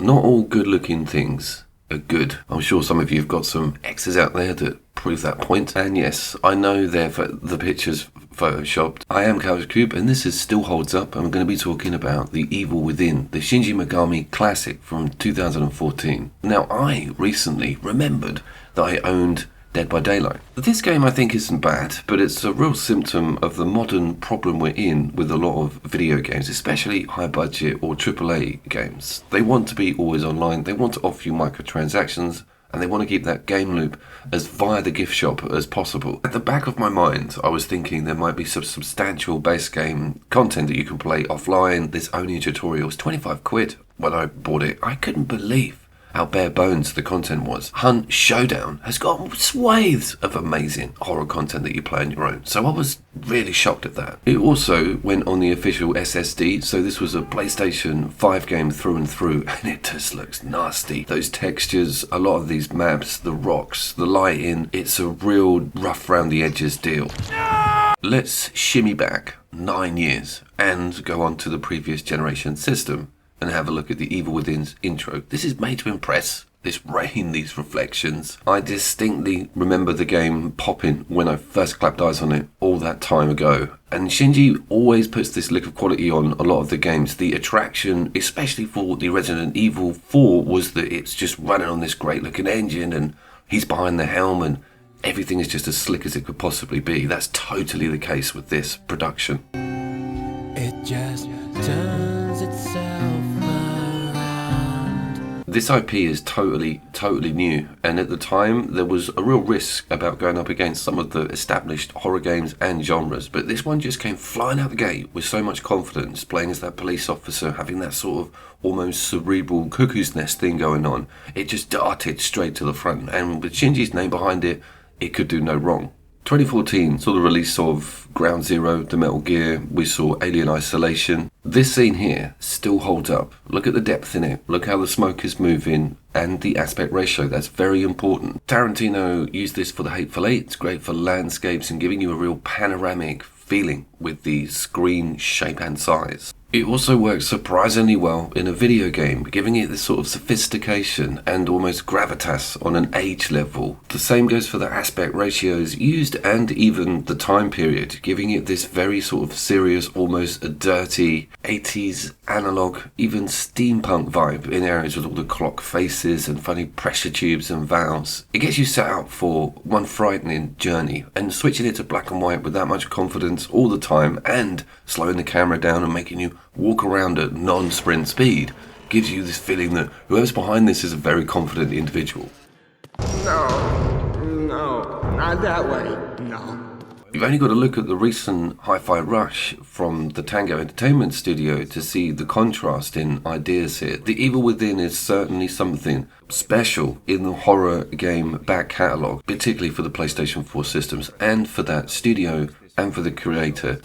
Not all good-looking things are good. I'm sure some of you have got some X's out there that prove that point. And yes, I know the pictures photoshopped. I am CouchCube, and this still holds up. I'm going to be talking about The Evil Within, the Shinji Mikami classic from 2014. Now, I recently remembered that I owned Dead by Daylight. This game I think isn't bad, but it's a real symptom of the modern problem we're in with a lot of video games, especially high budget or AAA games. They want to be always online, they want to offer you microtransactions, and they want to keep that game loop as via the gift shop as possible. At the back of my mind, I was thinking there might be some substantial base game content that you can play offline. There's only tutorials, 25 quid when I bought it. I couldn't believe how bare bones the content was. Hunt Showdown has got swathes of amazing horror content that you play on your own, so I was really shocked at that. It also went on the official SSD, so this was a PlayStation 5 game through and through, and it just looks nasty. Those textures, a lot of these maps, the rocks, the lighting, it's a real rough round the edges deal. Let's shimmy back 9 years and go on to the previous generation system and have a look at The Evil Within's intro. This is made to impress. This rain, these reflections. I distinctly remember the game popping when I first clapped eyes on it all that time ago. And Shinji always puts this lick of quality on a lot of the games. The attraction, especially for the Resident Evil 4, was that it's just running on this great looking engine and he's behind the helm and everything is just as slick as it could possibly be. That's totally the case with this production. It just turns itself around. This IP is totally new, and at the time there was a real risk about going up against some of the established horror games and genres, but this one just came flying out the gate with so much confidence, playing as that police officer, having that sort of almost cerebral cuckoo's nest thing going on. It just darted straight to the front, and with Shinji's name behind it, it could do no wrong. 2014 saw the release of Ground Zero, the Metal Gear. We saw Alien Isolation. This scene here still holds up. Look at the depth in it. Look how the smoke is moving and the aspect ratio. That's very important. Tarantino used this for The Hateful Eight. It's great for landscapes and giving you a real panoramic feeling with the screen shape and size. It also works surprisingly well in a video game, giving it this sort of sophistication and almost gravitas on an age level. The same goes for the aspect ratios used and even the time period, giving it this very sort of serious, almost a dirty 80s analog, even steampunk vibe in areas with all the clock faces and funny pressure tubes and valves. It gets you set out for one frightening journey, and switching it to black and white with that much confidence all the time and slowing the camera down and making you walk around at non-sprint speed gives you this feeling that whoever's behind this is a very confident individual. No, not that way, no. You've only got to look at the recent Hi-Fi Rush from the Tango Entertainment Studio to see the contrast in ideas here. The Evil Within is certainly something special in the horror game back catalogue, particularly for the PlayStation 4 systems and for that studio and for the creator.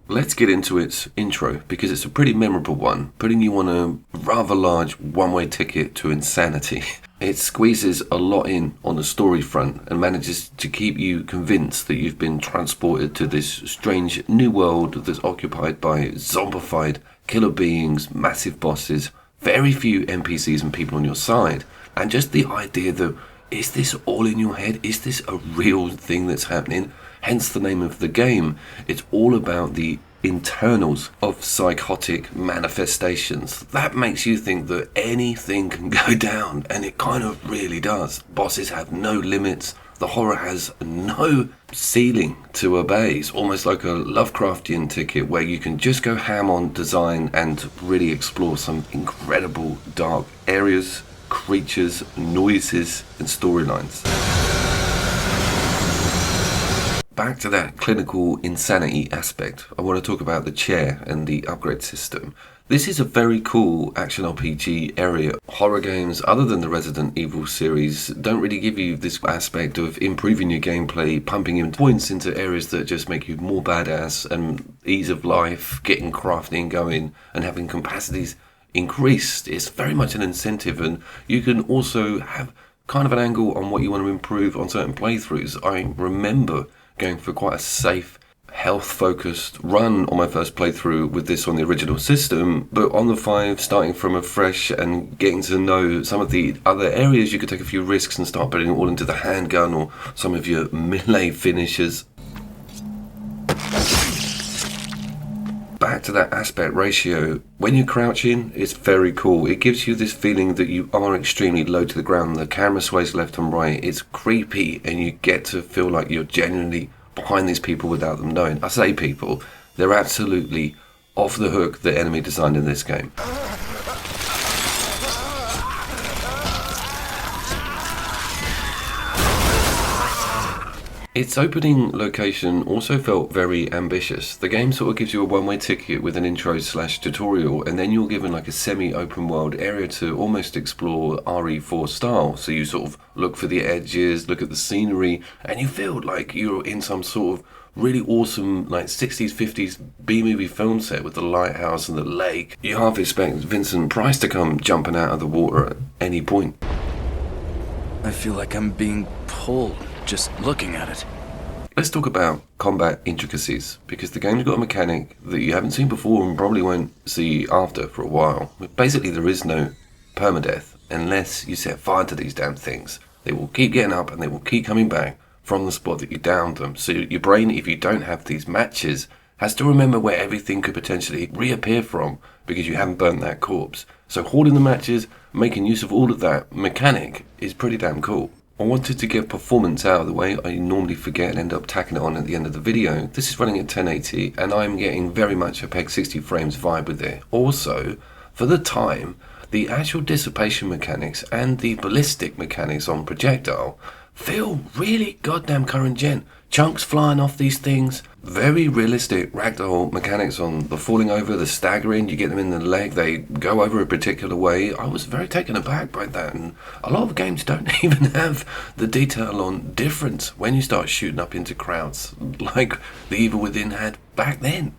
Let's get into its intro, because it's a pretty memorable one, putting you on a rather large one-way ticket to insanity. It squeezes a lot in on the story front and manages to keep you convinced that you've been transported to this strange new world that's occupied by zombified killer beings, massive bosses, very few NPCs and people on your side, and just the idea that, is this all in your head? Is this a real thing that's happening? Hence the name of the game. It's all about the internals of psychotic manifestations. That makes you think that anything can go down, and it kind of really does. Bosses have no limits. The horror has no ceiling to obey. It's almost like a Lovecraftian ticket where you can just go ham on design and really explore some incredible dark areas, creatures, noises, and storylines. Back to that clinical insanity aspect, I want to talk about the chair and the upgrade system. This is a very cool action RPG area. Horror games, other than the Resident Evil series, don't really give you this aspect of improving your gameplay, pumping in points into areas that just make you more badass and ease of life, getting crafting going and having capacities increased. It's very much an incentive, and you can also have kind of an angle on what you want to improve on certain playthroughs. I remember going for quite a safe health focused run on my first playthrough with this on the original system, but on the 5, starting from afresh and getting to know some of the other areas, you could take a few risks and start putting it all into the handgun or some of your melee finishers. Back to that aspect ratio, when you're crouching, it's very cool. It gives you this feeling that you are extremely low to the ground. The camera sways left and right. It's creepy, and you get to feel like you're genuinely behind these people without them knowing. I say people, they're absolutely off the hook, the enemy design in this game. Its opening location also felt very ambitious. The game sort of gives you a one-way ticket with an intro/tutorial, and then you're given like a semi-open world area to almost explore RE4 style. So you sort of look for the edges, look at the scenery, and you feel like you're in some sort of really awesome like 60s, 50s B-movie film set with the lighthouse and the lake. You half expect Vincent Price to come jumping out of the water at any point. I feel like I'm being pulled just looking at it. Let's talk about combat intricacies, because the game's got a mechanic that you haven't seen before and probably won't see after for a while. Basically, there is no permadeath unless you set fire to these damn things. They will keep getting up and they will keep coming back from the spot that you downed them. So your brain, if you don't have these matches, has to remember where everything could potentially reappear from because you haven't burnt that corpse. So hoarding the matches, making use of all of that mechanic is pretty damn cool. I wanted to get performance out of the way. I normally forget and end up tacking it on at the end of the video. This is running at 1080 and I'm getting very much a PEG 60 frames vibe with it. Also, for the time, the actual dissipation mechanics and the ballistic mechanics on projectile feel really goddamn current gen. Chunks flying off these things, very realistic ragdoll mechanics on the falling over, the staggering, you get them in the leg, they go over a particular way. I was very taken aback by that, and a lot of games don't even have the detail on difference when you start shooting up into crowds, like The Evil Within had back then.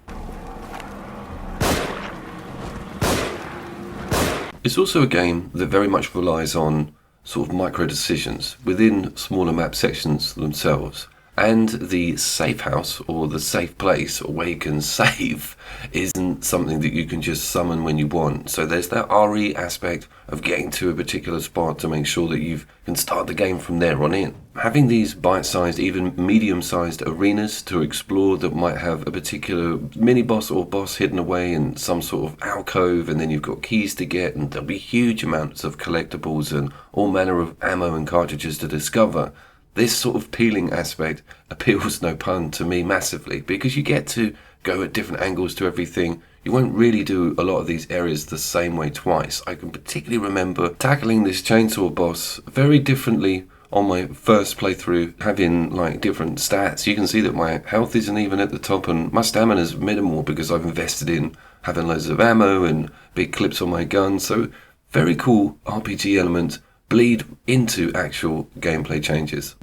It's also a game that very much relies on sort of micro decisions within smaller map sections themselves. And the safe house or the safe place or where you can save isn't something that you can just summon when you want. So there's that RE aspect of getting to a particular spot to make sure that you can start the game from there on in. Having these bite-sized, even medium-sized arenas to explore that might have a particular mini-boss or boss hidden away in some sort of alcove, and then you've got keys to get, and there'll be huge amounts of collectibles and all manner of ammo and cartridges to discover. This sort of peeling aspect appeals, no pun, to me massively, because you get to go at different angles to everything. You won't really do a lot of these areas the same way twice. I can particularly remember tackling this chainsaw boss very differently on my first playthrough, having like different stats. You can see that my health isn't even at the top and my stamina is minimal because I've invested in having loads of ammo and big clips on my gun. So very cool RPG element bleed into actual gameplay changes.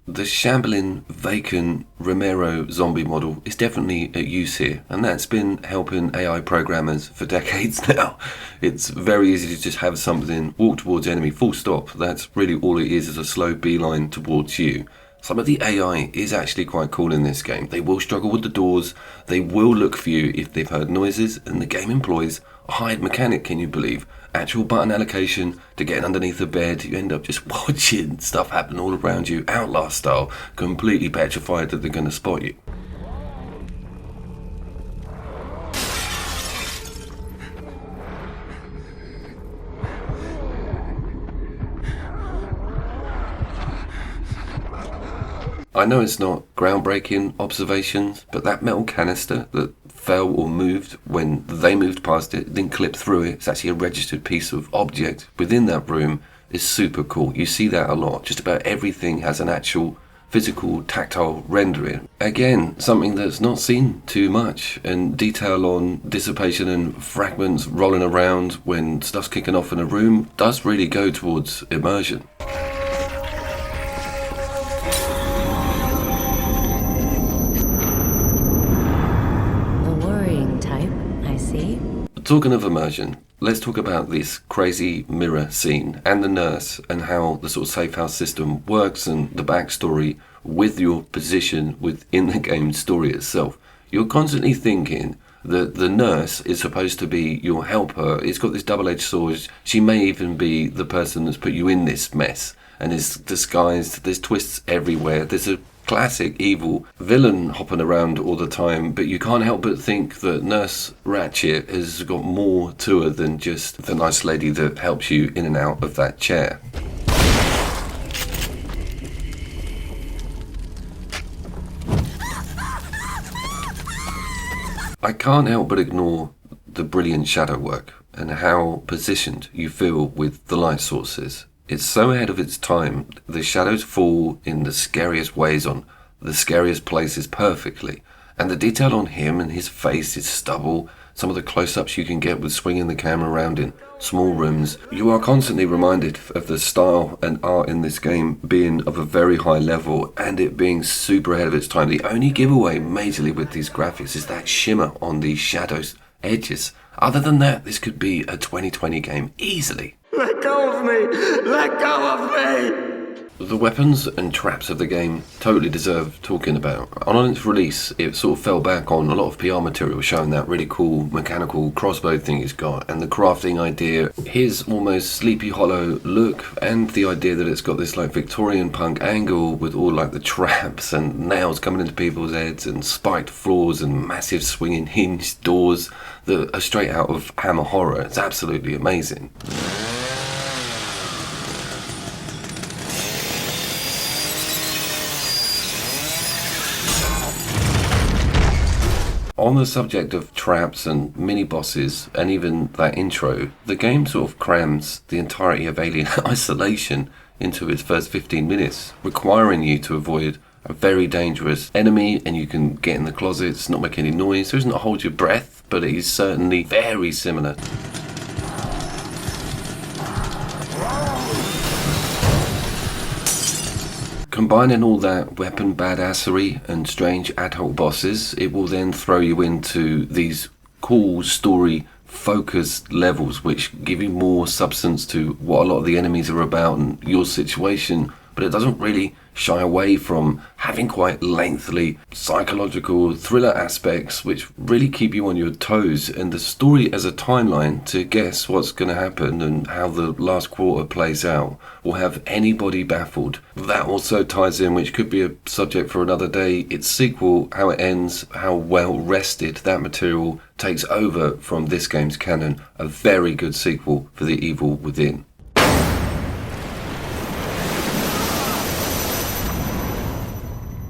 The shambling, vacant Romero zombie model is definitely at use here, and that's been helping AI programmers for decades now. It's very easy to just have something walk towards enemy, full stop. That's really all it is a slow beeline towards you. Some of the AI is actually quite cool in this game. They will struggle with the doors, they will look for you if they've heard noises, and the game employs a hide mechanic, can you believe? Actual button allocation to getting underneath the bed. You end up just watching stuff happen all around you, Outlast style, completely petrified that they're going to spot you. I know it's not groundbreaking observations, but that metal canister that fell or moved when they moved past it, then clipped through it, it's actually a registered piece of object within that room, is super cool. You see that a lot. Just about everything has an actual physical tactile rendering. Again, something that's not seen too much, and detail on dissipation and fragments rolling around when stuff's kicking off in a room does really go towards immersion. Talking of immersion, let's talk about this crazy mirror scene and the nurse and how the sort of safe house system works and the backstory with your position within the game story itself. You're constantly thinking that the nurse is supposed to be your helper. It's got this double-edged sword. She may even be the person that's put you in this mess and is disguised. There's twists everywhere. There's a classic evil villain hopping around all the time, but you can't help but think that Nurse Ratchet has got more to her than just the nice lady that helps you in and out of that chair. I can't help but ignore the brilliant shadow work and how positioned you feel with the light sources. It's so ahead of its time. The shadows fall in the scariest ways on the scariest places perfectly. And the detail on him and his face, his stubble, some of the close-ups you can get with swinging the camera around in small rooms. You are constantly reminded of the style and art in this game being of a very high level and it being super ahead of its time. The only giveaway majorly with these graphics is that shimmer on these shadows edges. Other than that, this could be a 2020 game easily. Let go of me! Let go of me! The weapons and traps of the game totally deserve talking about. On its release, it sort of fell back on a lot of PR material showing that really cool mechanical crossbow thing it's got and the crafting idea, his almost Sleepy Hollow look, and the idea that it's got this like Victorian punk angle with all like the traps and nails coming into people's heads and spiked floors and massive swinging hinged doors that are straight out of Hammer Horror. It's absolutely amazing. On the subject of traps and mini-bosses and even that intro, the game sort of crams the entirety of Alien Isolation into its first 15 minutes, requiring you to avoid a very dangerous enemy and you can get in the closets, not make any noise. There isn't a hold your breath, but it is certainly very similar. Combining all that weapon badassery and strange ad hoc bosses, it will then throw you into these cool story focused levels which give you more substance to what a lot of the enemies are about and your situation, but it doesn't really shy away from having quite lengthy psychological thriller aspects which really keep you on your toes, and the story as a timeline to guess what's going to happen and how the last quarter plays out will have anybody baffled. That also ties in, which could be a subject for another day, its sequel, how it ends, how well rested that material takes over from this game's canon. A very good sequel for The Evil Within.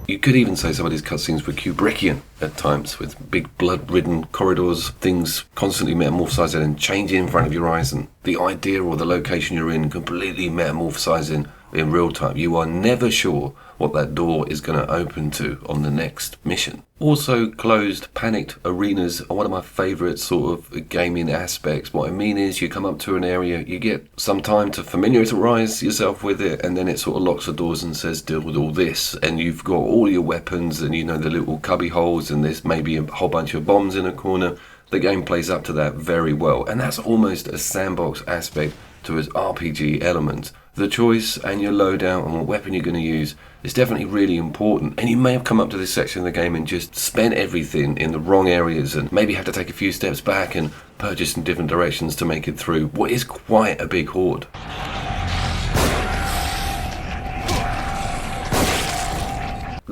You could even say some of these cutscenes were Kubrickian at times, with big blood-ridden corridors, things constantly metamorphosizing and changing in front of your eyes, and the idea or the location you're in completely metamorphosizing in real time. You are never sure what that door is going to open to on the next mission. Also, closed, panicked arenas are one of my favourite sort of gaming aspects. What I mean is you come up to an area, you get some time to familiarise yourself with it, and then it sort of locks the doors and says deal with all this, and you've got all your weapons and you know the little cubby holes and there's maybe a whole bunch of bombs in a corner. The game plays up to that very well, and that's almost a sandbox aspect to its RPG element. The choice and your loadout and what weapon you're going to use is definitely really important, and you may have come up to this section of the game and just spent everything in the wrong areas and maybe have to take a few steps back and purchase in different directions to make it through what is quite a big horde.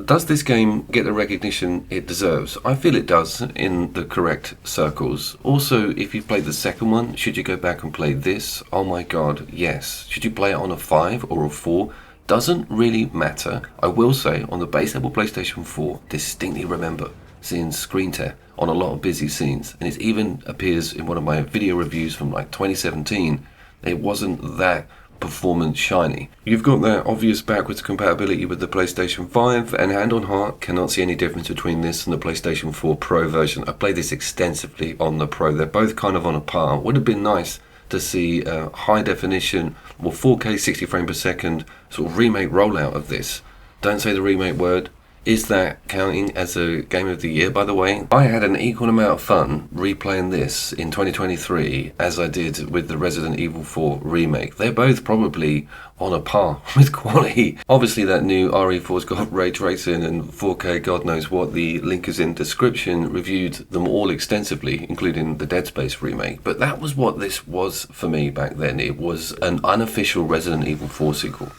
Does this game get the recognition it deserves? I feel it does in the correct circles. Also, if you've played the second one, should you go back and play this? Oh my god, yes. Should you play it on a 5 or a 4? Doesn't really matter. I will say, on the base level PlayStation 4, distinctly remember seeing screen tear on a lot of busy scenes, and it even appears in one of my video reviews from like 2017. It wasn't that performance shiny. You've got that obvious backwards compatibility with the PlayStation 5, and hand on heart, cannot see any difference between this and the PlayStation 4 Pro version. I played this extensively on the Pro. They're both kind of on a par. Would have been nice to see a high definition or 4K 60 frames per second sort of remake rollout of this. Don't say the remake word. Is that counting as a game of the year, by the way? I had an equal amount of fun replaying this in 2023 as I did with the Resident Evil 4 remake. They're both probably on a par with quality. Obviously that new RE4's got ray tracing and 4K, God knows what. The link is in description. Reviewed them all extensively, including the Dead Space remake. But that was what this was for me back then. It was an unofficial Resident Evil 4 sequel.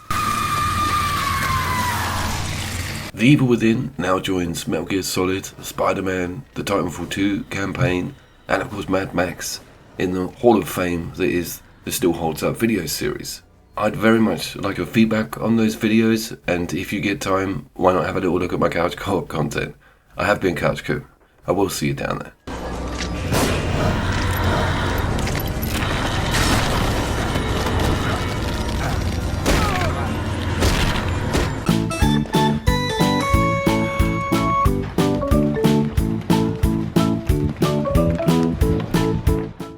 The Evil Within now joins Metal Gear Solid, Spider-Man, the Titanfall 2 campaign, and of course Mad Max in the Hall of Fame that is the Still Holds Up video series. I'd very much like your feedback on those videos, and if you get time, why not have a little look at my Couch Co-op content? I have been Couch Co. I will see you down there.